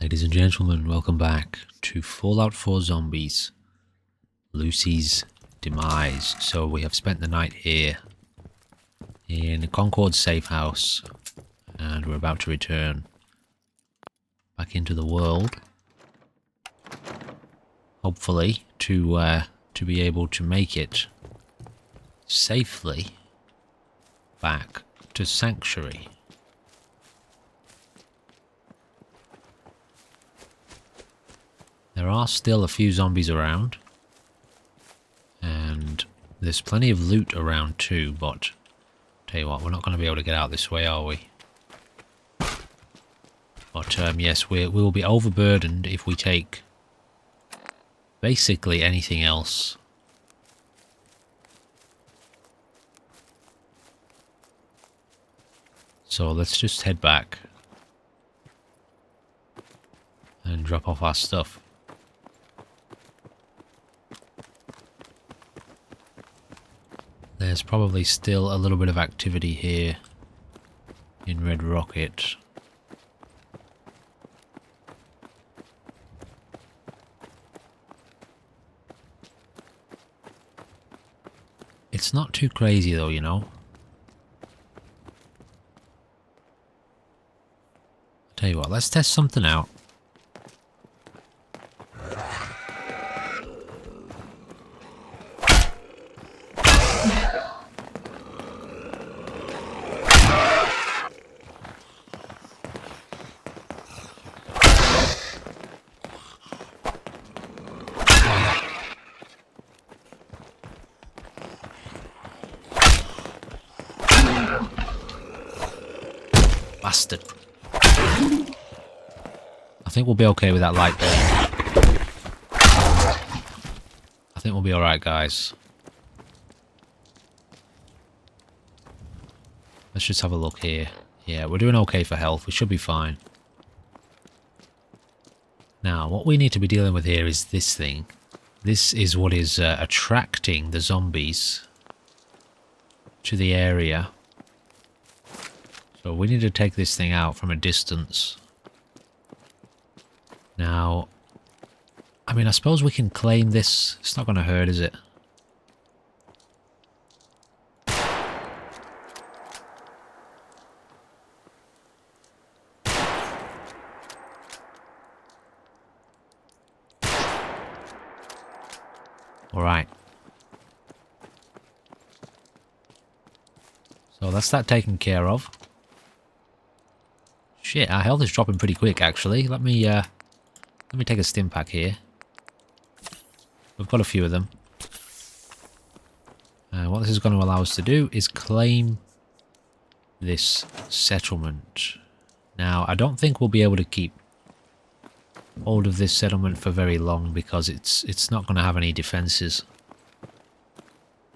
Ladies and gentlemen, welcome back to Fallout 4 Zombies, Lucy's Demise. So we have spent the night here in Concord's safe house, and we're about to return back into the world, hopefully to be able to make it safely back to Sanctuary. There are still a few zombies around, and there's plenty of loot around too, but tell you what, we're not going to be able to get out this way, are we? But yes, we will be overburdened if we take basically anything else. So let's just head back and drop off our stuff. There's probably still a little bit of activity here in Red Rocket. It's not too crazy though, you know. Tell you what, let's test something out. Bastard. I think we'll be okay with that light bulb. I think we'll be alright, guys. Let's just have a look here. Yeah, we're doing okay for health. We should be fine. Now, what we need to be dealing with here is this thing. This is what is attracting the zombies to the area. So we need to take this thing out from a distance. Now, I mean, I suppose we can claim this. It's not going to hurt, is it? Alright. So that's that taken care of. Shit, our health is dropping pretty quick, actually. Let me take a stim pack here. We've got a few of them. What this is going to allow us to do is claim this settlement. Now, I don't think we'll be able to keep hold of this settlement for very long because it's not going to have any defenses.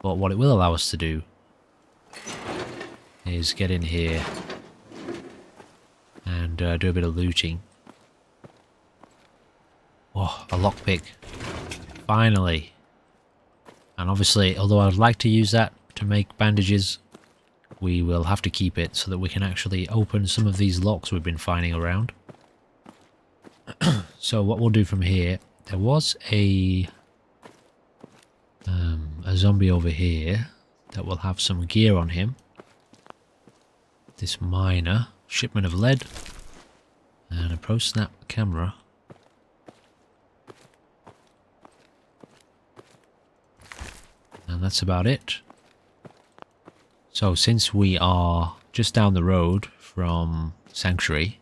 But what it will allow us to do is get in here and do a bit of looting. Oh, a lockpick. Finally. And obviously, although I'd like to use that to make bandages, we will have to keep it so that we can actually open some of these locks we've been finding around. So what we'll do from here, there was a zombie over here that will have some gear on him. This miner, shipment of lead, and a pro-snap camera. And that's about it. So since we are just down the road from Sanctuary,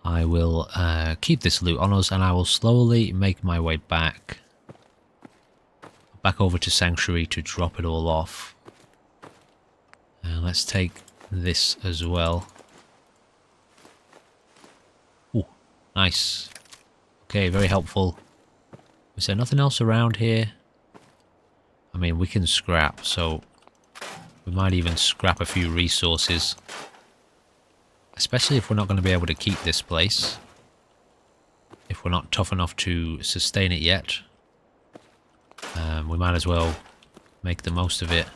I will keep this loot on us and I will slowly make my way back over to Sanctuary to drop it all off. And let's take this as well. Ooh, nice. Okay, very helpful. Is there nothing else around here? I mean, we can scrap, so we might even scrap a few resources. Especially if we're not going to be able to keep this place. If we're not tough enough to sustain it yet. We might as well make the most of it.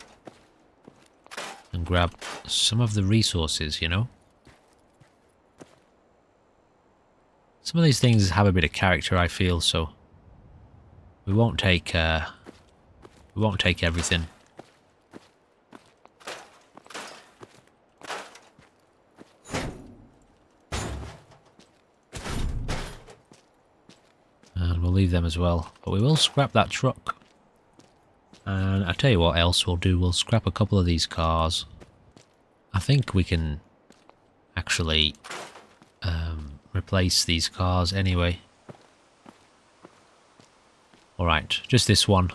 And grab some of the resources, you know? Some of these things have a bit of character, I feel, so we won't take everything. And we'll leave them as well. But we will scrap that truck. And I'll tell you what else we'll do. We'll scrap a couple of these cars. I think we can actually replace these cars anyway. Alright, just this one.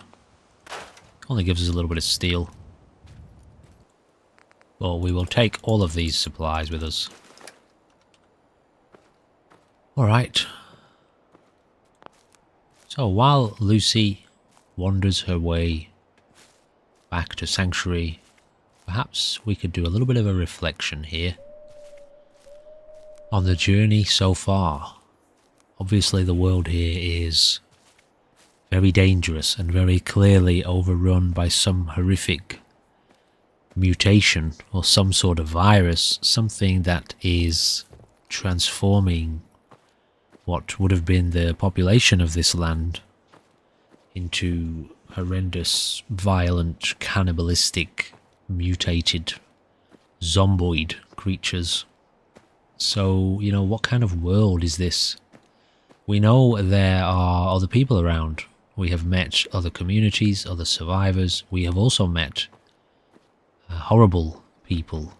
Only gives us a little bit of steel. But we will take all of these supplies with us. Alright. So while Lucy wanders her way back to Sanctuary, perhaps we could do a little bit of a reflection here on the journey so far. Obviously the world here is very dangerous and very clearly overrun by some horrific mutation or some sort of virus, something that is transforming what would have been the population of this land into horrendous, violent, cannibalistic, mutated, zomboid creatures. So, you know, what kind of world is this? We know there are other people around. We have met other communities, other survivors. We have also met horrible people,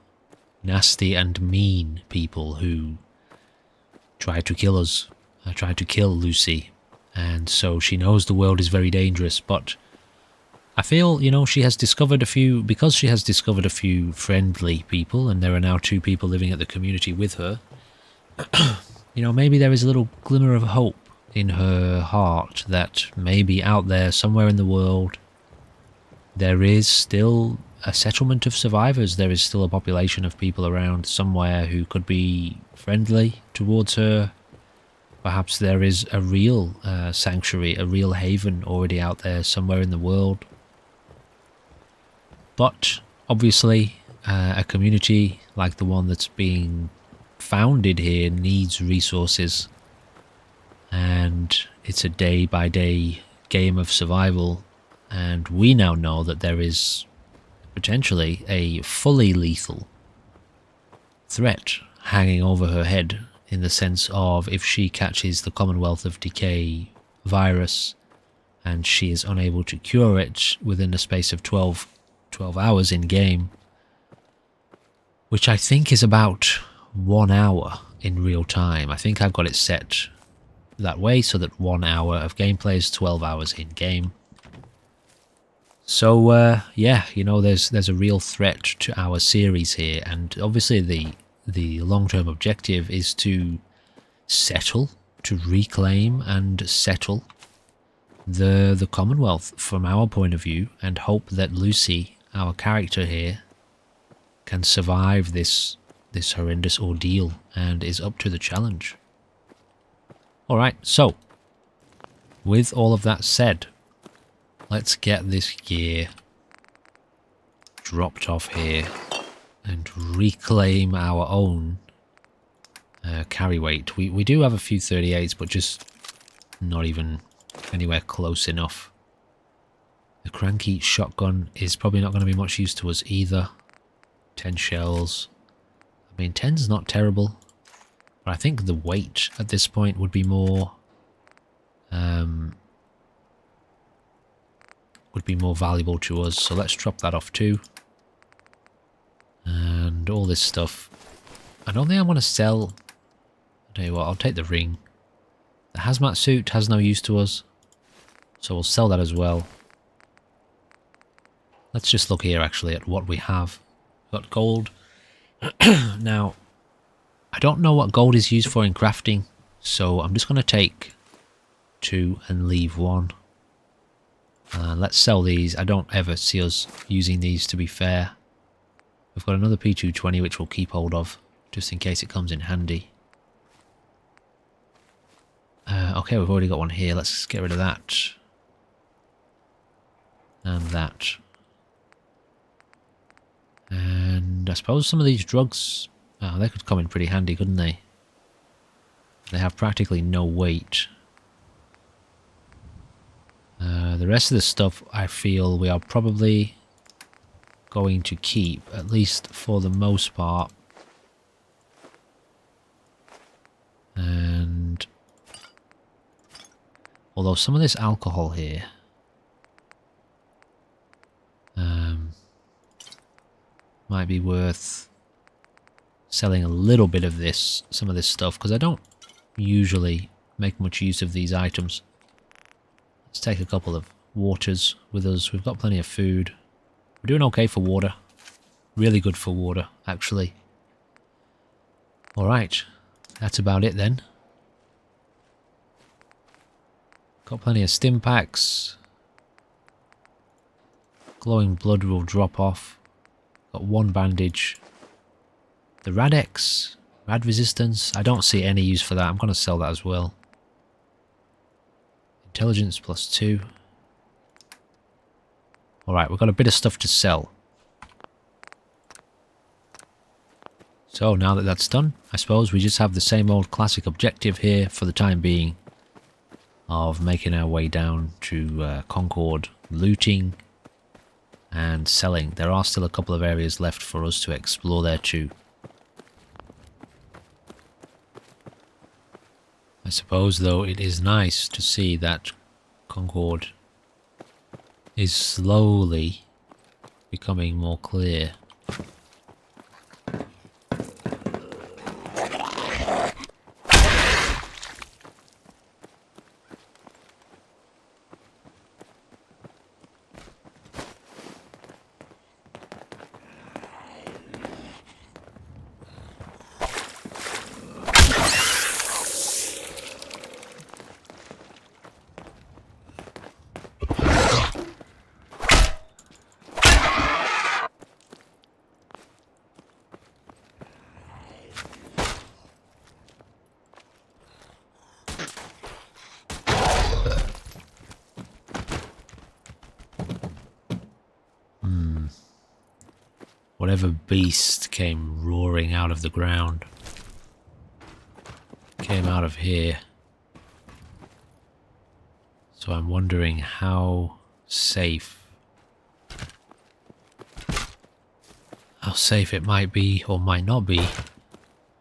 nasty and mean people who tried to kill us, tried to kill Lucy. And so she knows the world is very dangerous, but I feel, you know, she has discovered a few, because she has discovered a few friendly people, and there are now 2 people living at the community with her, you know, maybe there is a little glimmer of hope in her heart that maybe out there, somewhere in the world, there is still a settlement of survivors. There is still a population of people around somewhere who could be friendly towards her. Perhaps there is a real sanctuary, a real haven already out there somewhere in the world. But obviously, a community like the one that's being founded here needs resources, and it's a day-by-day game of survival, and we now know that there is potentially a fully lethal threat hanging over her head, in the sense of if she catches the Commonwealth of Decay virus and she is unable to cure it within the space of 12 hours in game, which I think is about 1 hour in real time. I think I've got it set that way so that 1 hour of gameplay is 12 hours in game. So yeah, you know, there's a real threat to our series here, and obviously the long-term objective is to settle, to reclaim and settle the Commonwealth from our point of view, and hope that Lucy, our character here, can survive this horrendous ordeal and is up to the challenge. Alright, so with all of that said, let's get this gear dropped off here and reclaim our own carry weight. We do have a few 38s, but just not even anywhere close enough. The cranky shotgun is probably not going to be much use to us either. 10 shells. I mean, 10's not terrible, but I think the weight at this point would be more valuable to us. So let's drop that off too. And all this stuff. I don't think I want to sell. I'll tell you what, I'll take the ring. The hazmat suit has no use to us, so we'll sell that as well. Let's just look here actually at what we have. We've got gold. Now, I don't know what gold is used for in crafting, so I'm just going to take 2 and leave 1. Let's sell these. I don't ever see us using these, to be fair. We've got another P220 which we'll keep hold of, just in case it comes in handy. Okay, we've already got one here. Let's get rid of that. And that. And I suppose some of these drugs, they could come in pretty handy, couldn't they? They have practically no weight. The rest of the stuff I feel we are probably going to keep, at least for the most part. And although some of this alcohol here might be worth selling a little bit of this, some of this stuff, because I don't usually make much use of these items. Let's take a couple of waters with us. We've got plenty of food. We're doing okay for water. Really good for water, actually. Alright, that's about it then. Got plenty of stim packs. Glowing blood will drop off. Got one bandage. The Radex, Rad resistance. I don't see any use for that. I'm going to sell that as well. Intelligence +2. Alright, we've got a bit of stuff to sell. So now that that's done, I suppose we just have the same old classic objective here for the time being. Of making our way down to Concord, looting and selling. There are still a couple of areas left for us to explore there too. I suppose though it is nice to see that Concord is slowly becoming more clear. Whatever beast came roaring out of the ground came out of here. So I'm wondering how safe it might be or might not be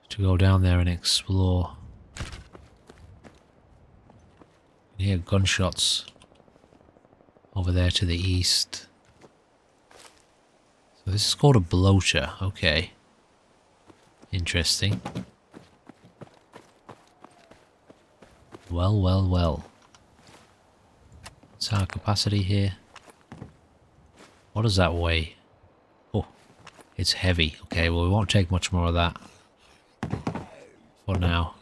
to go down there and explore. I can hear gunshots over there to the east. So this is called a bloater, okay. Interesting. Well, well, well. What's our capacity here? What does that weigh? Oh, it's heavy. Okay, well we won't take much more of that for now.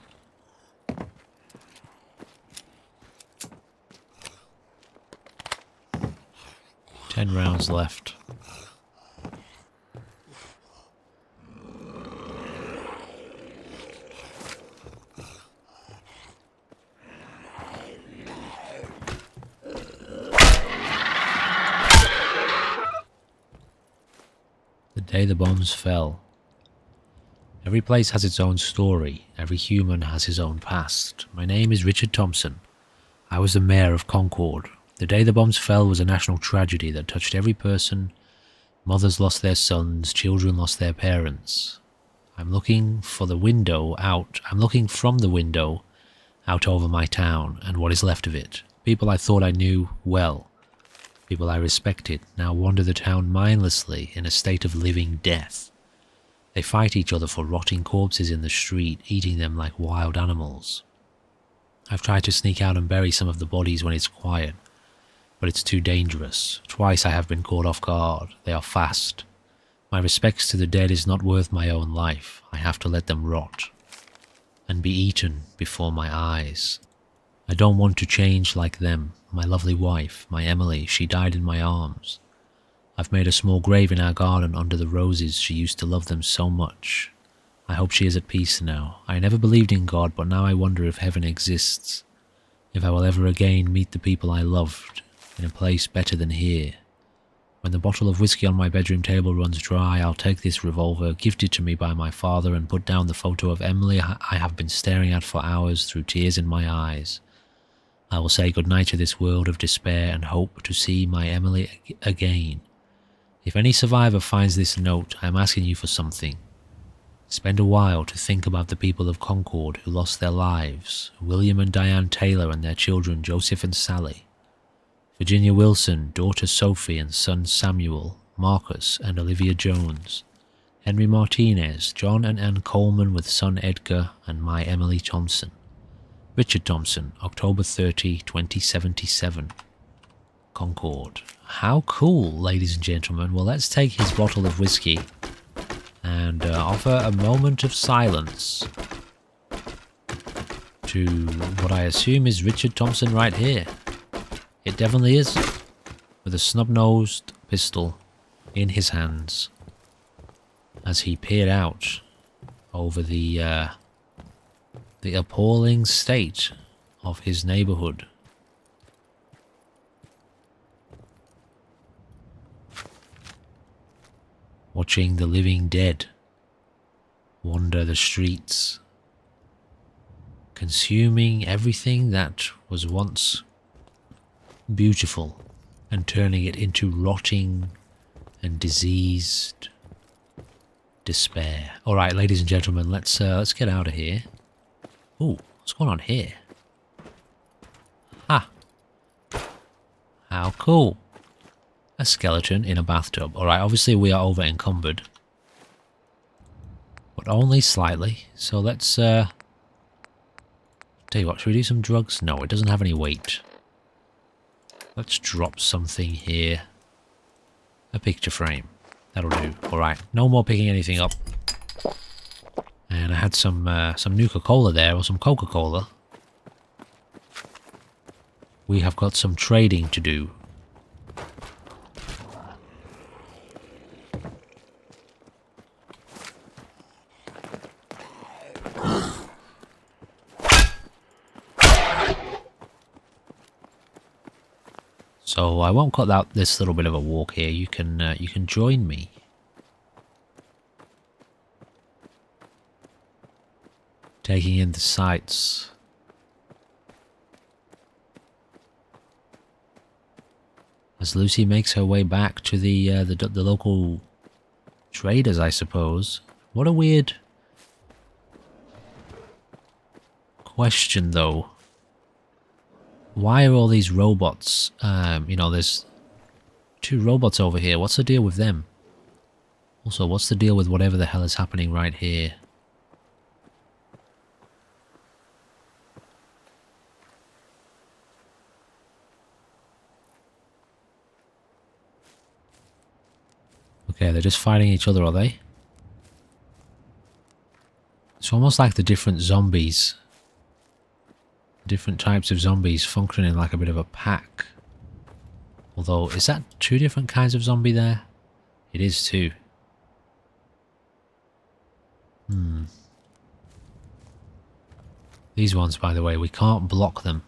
10 rounds left. The day the bombs fell. Every place has its own story. Every human has his own past. My name is Richard Thompson. I was the mayor of Concord. The day the bombs fell was a national tragedy that touched every person. Mothers lost their sons, children lost their parents. I'm looking from the window out over my town and what is left of it. People I thought I knew well. People I respected now wander the town mindlessly in a state of living death. They fight each other for rotting corpses in the street, eating them like wild animals. I've tried to sneak out and bury some of the bodies when it's quiet, but it's too dangerous. Twice I have been caught off guard. They are fast. My respects to the dead is not worth my own life. I have to let them rot and be eaten before my eyes. I don't want to change like them. My lovely wife, my Emily, she died in my arms. I've made a small grave in our garden under the roses. She used to love them so much. I hope she is at peace now. I never believed in God, but now I wonder if heaven exists. If I will ever again meet the people I loved in a place better than here. When the bottle of whiskey on my bedroom table runs dry, I'll take this revolver, gifted to me by my father, and put down the photo of Emily I have been staring at for hours through tears in my eyes. I will say goodnight to this world of despair and hope to see my Emily again. If any survivor finds this note, I am asking you for something. Spend a while to think about the people of Concord who lost their lives, William and Diane Taylor and their children Joseph and Sally, Virginia Wilson, daughter Sophie and son Samuel, Marcus and Olivia Jones, Henry Martinez, John and Ann Coleman with son Edgar, and my Emily Thompson. Richard Thompson, October 30, 2077. Concord. How cool, ladies and gentlemen. Well, let's take his bottle of whiskey and offer a moment of silence to what I assume is Richard Thompson right here. It definitely is, with a snub-nosed pistol in his hands as he peered out over the appalling state of his neighborhood. Watching the living dead wander the streets, consuming everything that was once beautiful and turning it into rotting and diseased despair. All right, ladies and gentlemen, let's get out of here. Ooh, what's going on here? Ah, how cool! A skeleton in a bathtub. All right, obviously we are over encumbered, but only slightly. So let's tell you what. Should we do some drugs? No, it doesn't have any weight. Let's drop something here. A picture frame. That'll do. Alright, no more picking anything up. And I had some Nuka-Cola there, or some Coca-Cola. We have got some trading to do. So I won't cut out this little bit of a walk here. You can join me. Taking in the sights. As Lucy makes her way back to the local traders, I suppose. What a weird question, though. Why are all these robots, you know, there's 2 robots over here. What's the deal with them? Also, what's the deal with whatever the hell is happening right here? Okay, they're just fighting each other, are they? It's almost like the different zombies. Different types of zombies functioning like a bit of a pack. Although, is that 2 different kinds of zombie there? It is too. These ones, by the way, we can't block them.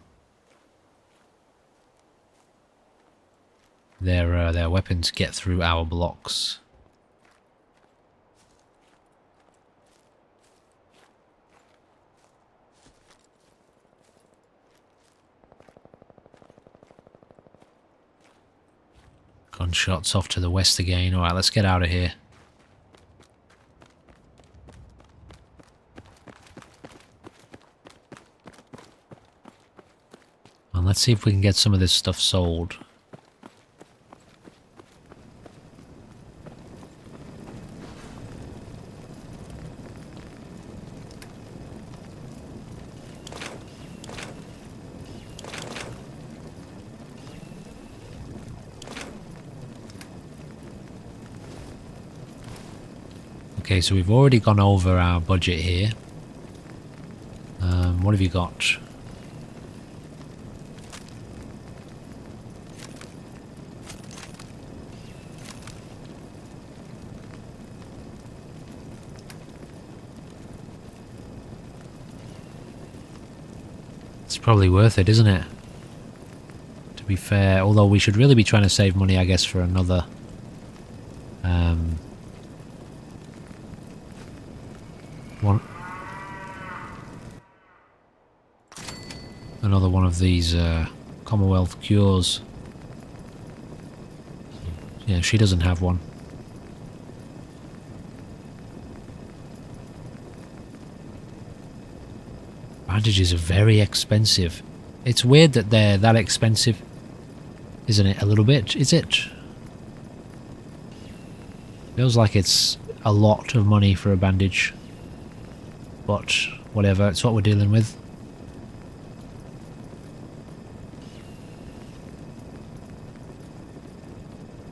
Their weapons get through our blocks. Gunshots off to the west again. Alright, let's get out of here. And let's see if we can get some of this stuff sold. Okay, so we've already gone over our budget here. What have you got? It's probably worth it, isn't it? To be fair, although we should really be trying to save money, I guess, for another One. Another one of these Commonwealth cures. Yeah, she doesn't have one. Bandages are very expensive. It's weird that they're that expensive, isn't it? A little bit, is it? Feels like it's a lot of money for a bandage. But whatever, it's what we're dealing with.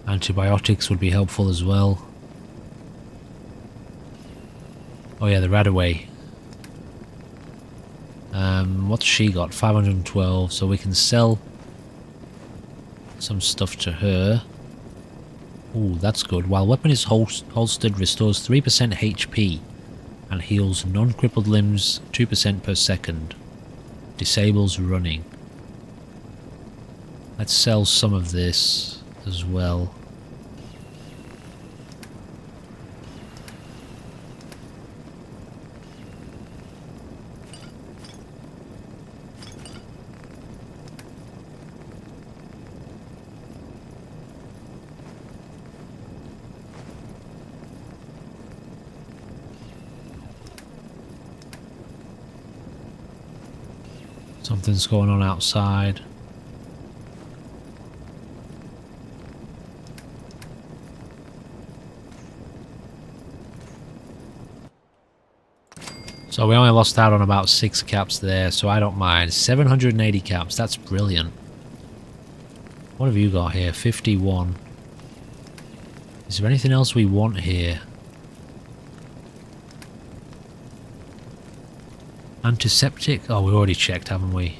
Antibiotics would be helpful as well. Oh yeah, the Radaway. What's she got? 512, so we can sell some stuff to her. Ooh, that's good. While weapon is holstered, restores 3% HP and heals non-crippled limbs 2% per second. Disables running. Let's sell some of this as well. Something's going on outside. So we only lost out on about 6 caps there, so I don't mind. 780 caps, that's brilliant. What have you got here? 51. Is there anything else we want here? Antiseptic? Oh, we already checked, haven't we?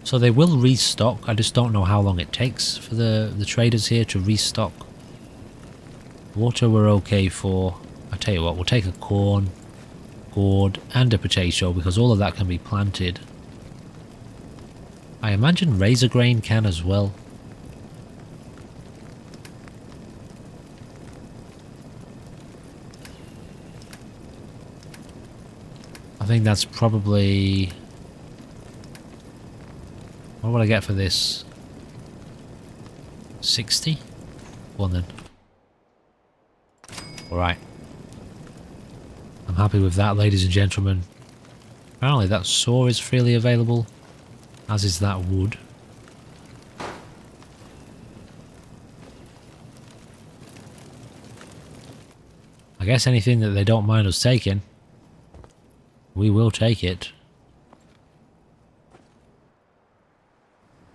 So they will restock. I just don't know how long it takes for the traders here to restock. Water we're okay for. I tell you what, we'll take a corn, gourd, and a potato because all of that can be planted. I imagine razor grain can as well. I think that's probably... What would I get for this? 60? Go on then. Alright. I'm happy with that, ladies and gentlemen. Apparently that saw is freely available, as is that wood. I guess anything that they don't mind us taking, we will take it.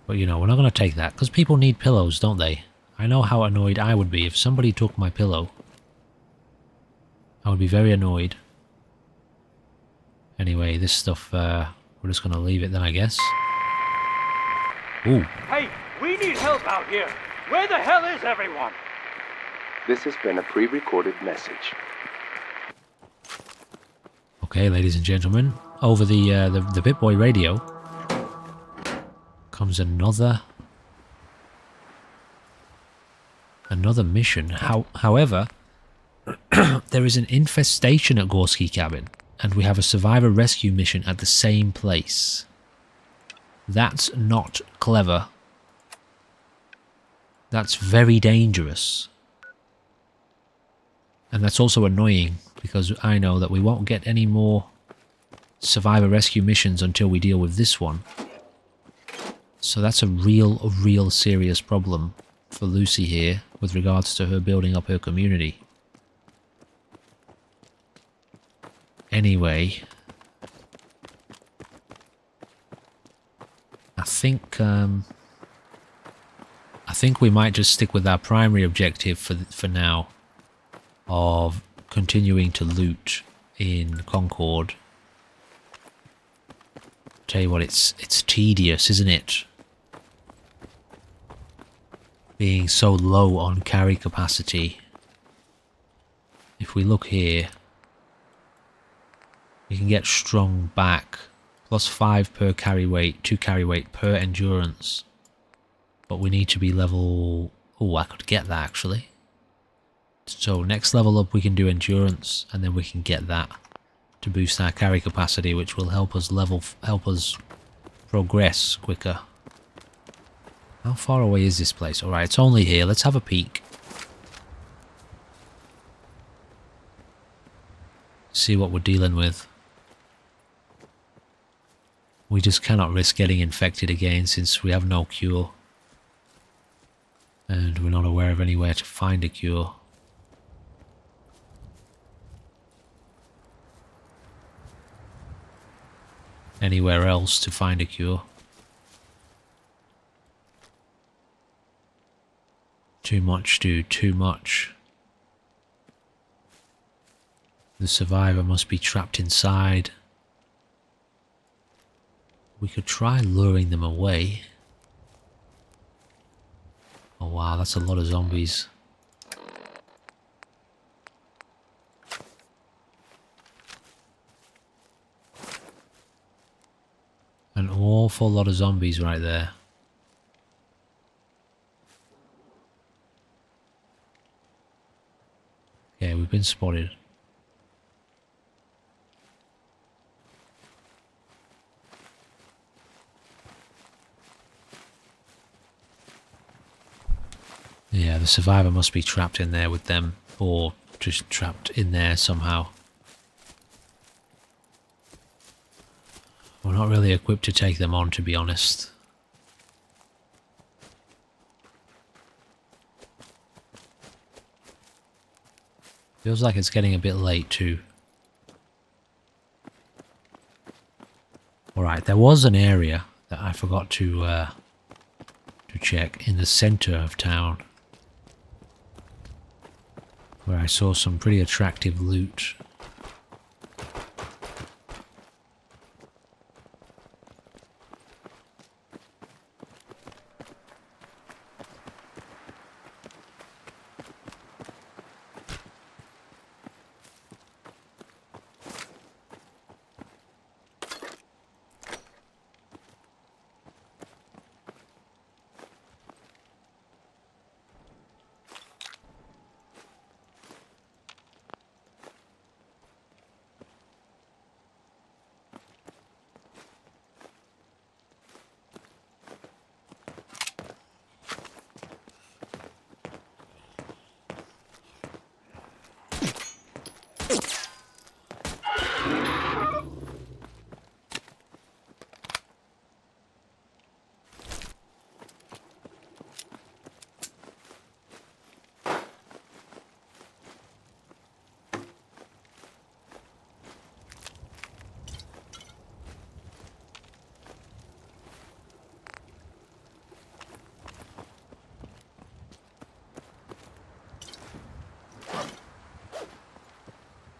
But you know, we're not going to take that, because people need pillows, don't they? I know how annoyed I would be if somebody took my pillow. I would be very annoyed. Anyway, this stuff, we're just going to leave it then, I guess. Ooh. Hey, we need help out here. Where the hell is everyone? This has been a pre-recorded message. Okay, ladies and gentlemen, over the BitBoy radio comes another mission. However, there is an infestation at Gorski Cabin, and we have a survivor rescue mission at the same place. That's not clever. That's very dangerous. And that's also annoying, because I know that we won't get any more survivor rescue missions until we deal with this one. So that's a real serious problem for Lucy here with regards to her building up her community. Anyway, I think we might just stick with our primary objective for now of continuing to loot in Concord. Tell you what, it's tedious, isn't it? Being so low on carry capacity. If we look here, we can get strong back, plus 5 per carry weight, 2 carry weight per endurance. But we need to be level... Oh, I could get that actually. So next level up we can do endurance, and then we can get that to boost our carry capacity, which will help us progress quicker. How far away is this place? Alright, it's only here. Let's have a peek. See what we're dealing with. We just cannot risk getting infected again since we have no cure. And we're not aware of anywhere to find a cure. Anywhere else to find a cure. Too much, dude, too much. The survivor must be trapped inside. We could try luring them away. Oh wow, that's a lot of zombies. An awful lot of zombies right there. Okay, we've been spotted. Yeah, the survivor must be trapped in there with them, or just trapped in there somehow. We're not really equipped to take them on, to be honest. Feels like it's getting a bit late too. Alright, there was an area that I forgot to check in the center of town, where I saw some pretty attractive loot.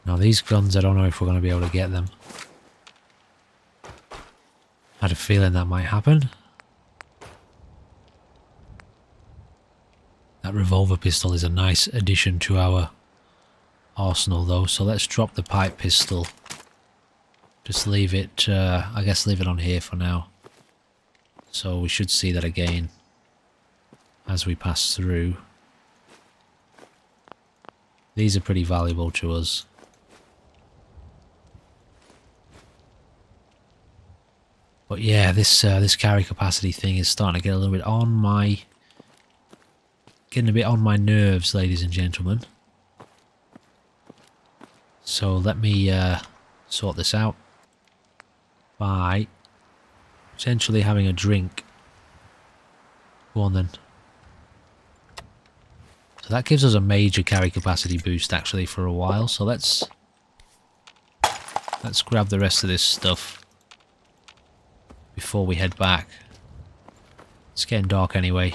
Now these guns, I don't know if we're going to be able to get them. I had a feeling that might happen. That revolver pistol is a nice addition to our arsenal though, so let's drop the pipe pistol. Just leave it, I guess leave it on here for now. So we should see that again as we pass through. These are pretty valuable to us. But yeah, this carry capacity thing is starting to get a little bit on my... getting a bit on my nerves, ladies and gentlemen. So let me sort this out by potentially having a drink. Go on then. So that gives us a major carry capacity boost actually for a while. So let's grab the rest of this stuff before we head back. It's getting dark anyway.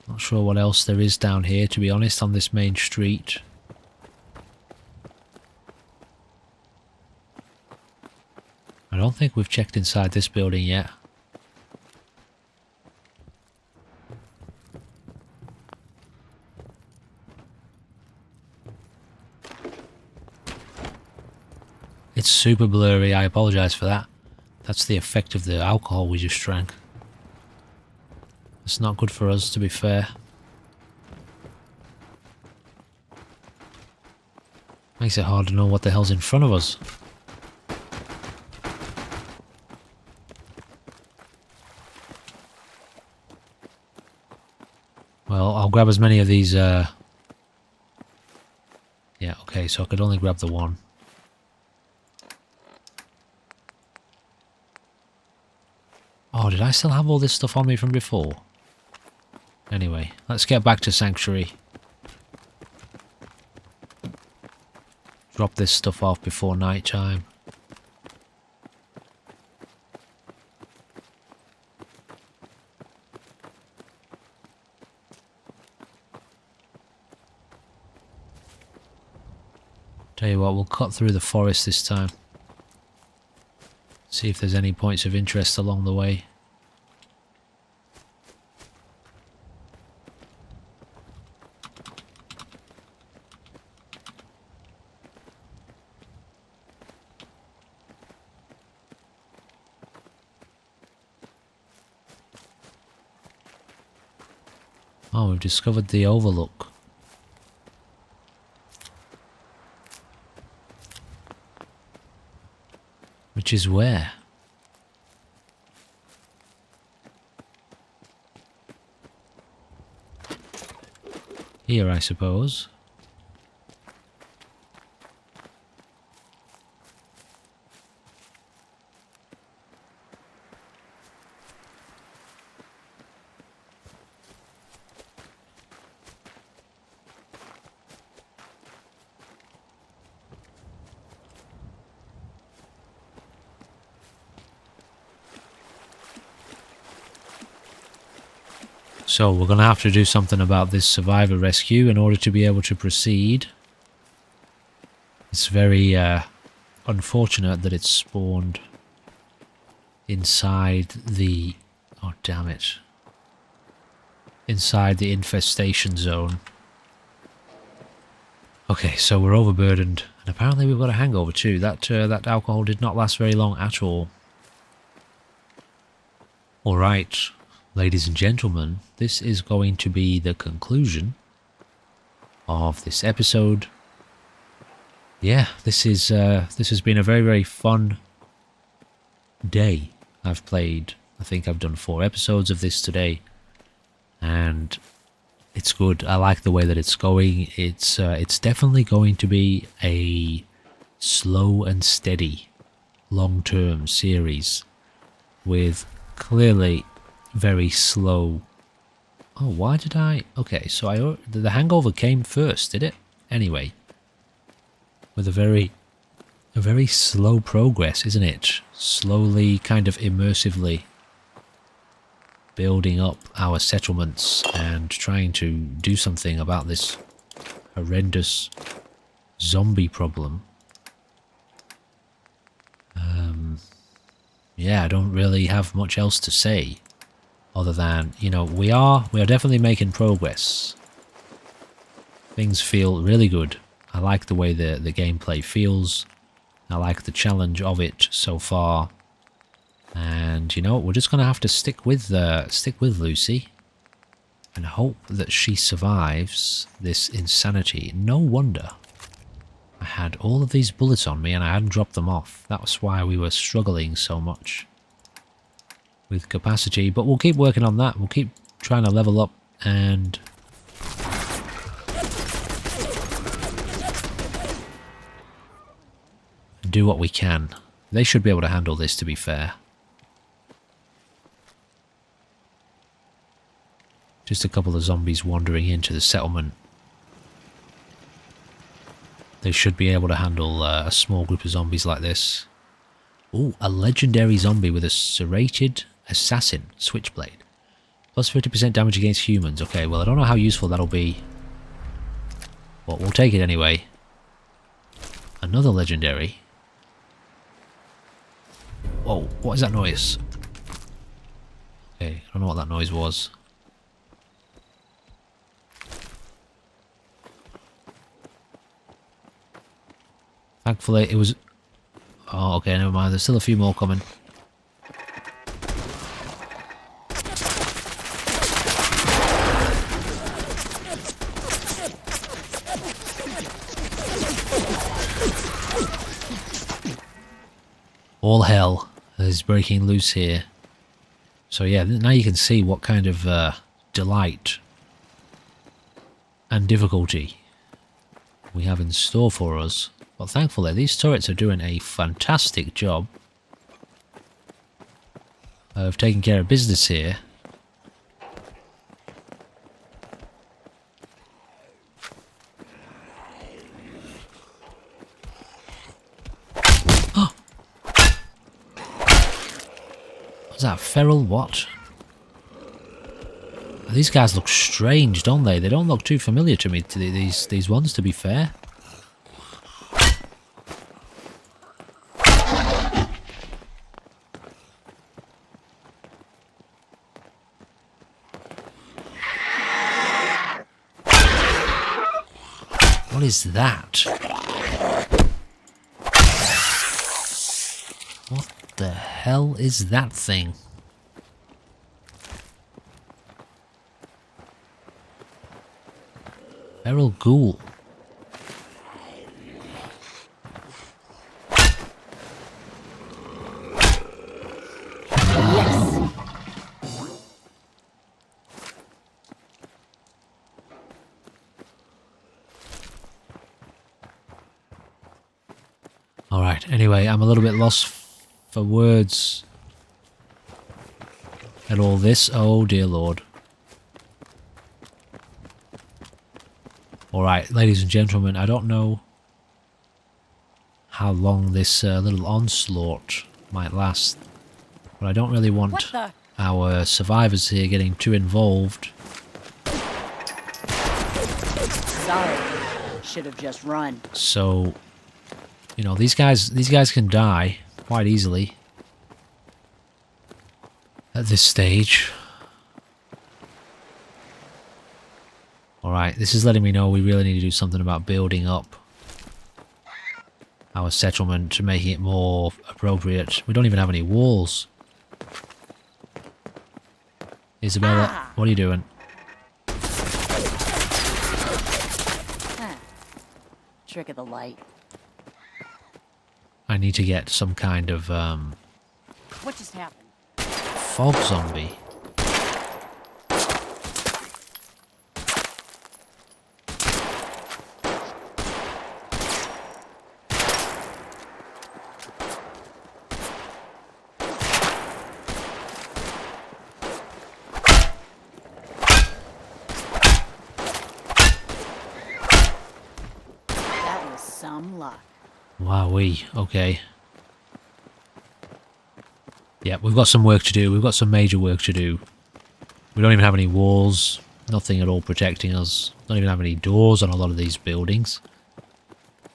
Not sure what else there is down here, to be honest, on this main street. I don't think we've checked inside this building yet. It's super blurry, I apologise for that. That's the effect of the alcohol we just drank. It's not good for us, to be fair. Makes it hard to know what the hell's in front of us. Well, I'll grab as many of these, Yeah, okay, so I could only grab the one. Oh, did I still have all this stuff on me from before? Anyway, let's get back to Sanctuary. Drop this stuff off before night time. Tell you what, we'll cut through the forest this time. See if there's any points of interest along the way. Oh, we've discovered the overlook. Which is where? Here, I suppose. So we're going to have to do something about this survivor rescue in order to be able to proceed. It's very unfortunate that it's spawned inside the... Oh, damn it. Inside the infestation zone. Okay, so we're overburdened. And apparently we've got a hangover too. That alcohol did not last very long at all. Alright. Ladies and gentlemen, this is going to be the conclusion of this episode. Yeah, this has been a very, very fun day. I think I've done 4 episodes of this today, and it's good. I like the way that it's going. It's definitely going to be a slow and steady, long-term series with clearly very slow. Oh, why did I? Okay, so the hangover came first, did it? Anyway, with a very slow progress, isn't it? Slowly, kind of immersively building up our settlements and trying to do something about this horrendous zombie problem. Yeah, I don't really have much else to say. Other than, you know, we are definitely making progress. Things feel really good. I like the way the gameplay feels. I like the challenge of it so far. And you know, we're just gonna have to stick with Lucy and hope that she survives this insanity. No wonder I had all of these bullets on me and I hadn't dropped them off. That was why we were struggling so much with capacity, but we'll keep working on that. We'll keep trying to level up and do what we can. They should be able to handle this, to be fair. Just a couple of zombies wandering into the settlement. They should be able to handle a small group of zombies like this. Ooh, a legendary zombie with a serrated assassin switchblade. Plus 50% damage against humans. Okay, well I don't know how useful that'll be. But we'll take it anyway. Another legendary. Whoa, what is that noise? Okay, I don't know what that noise was. Thankfully it was... Oh, okay, never mind. There's still a few more coming. all hell is breaking loose here. So yeah, now you can see what kind of delight and difficulty we have in store for us. But thankfully, these turrets are doing a fantastic job of taking care of business here. Is that feral? What? These guys look strange, don't they? They don't look too familiar to me, to these ones, to be fair. What is that? What the hell is that thing? Feral ghoul. Alright, anyway, I'm a little bit lost for words at all this. Oh dear Lord. Alright, ladies and gentlemen, I don't know how long this little onslaught might last, but I don't really want our survivors here getting too involved. Sorry, should have just run. So, you know, these guys can die quite easily at this stage. Alright, this is letting me know we really need to do something about building up our settlement to make it more appropriate. We don't even have any walls. Isabella, what are you doing? Trick of the light. I need to get some kind of What just happened? fog zombie. That was some luck. Wowee, okay. Yeah, we've got some work to do. We've got some major work to do. We don't even have any walls. Nothing at all protecting us. Don't even have any doors on a lot of these buildings.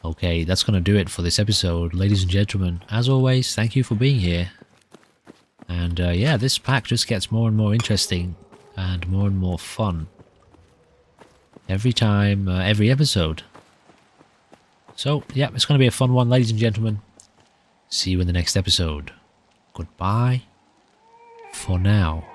Okay, that's going to do it for this episode. Ladies and gentlemen, as always, thank you for being here. And yeah, this pack just gets more and more interesting and more fun. Every time, every episode. So, yeah, it's going to be a fun one, ladies and gentlemen. See you in the next episode. Goodbye for now.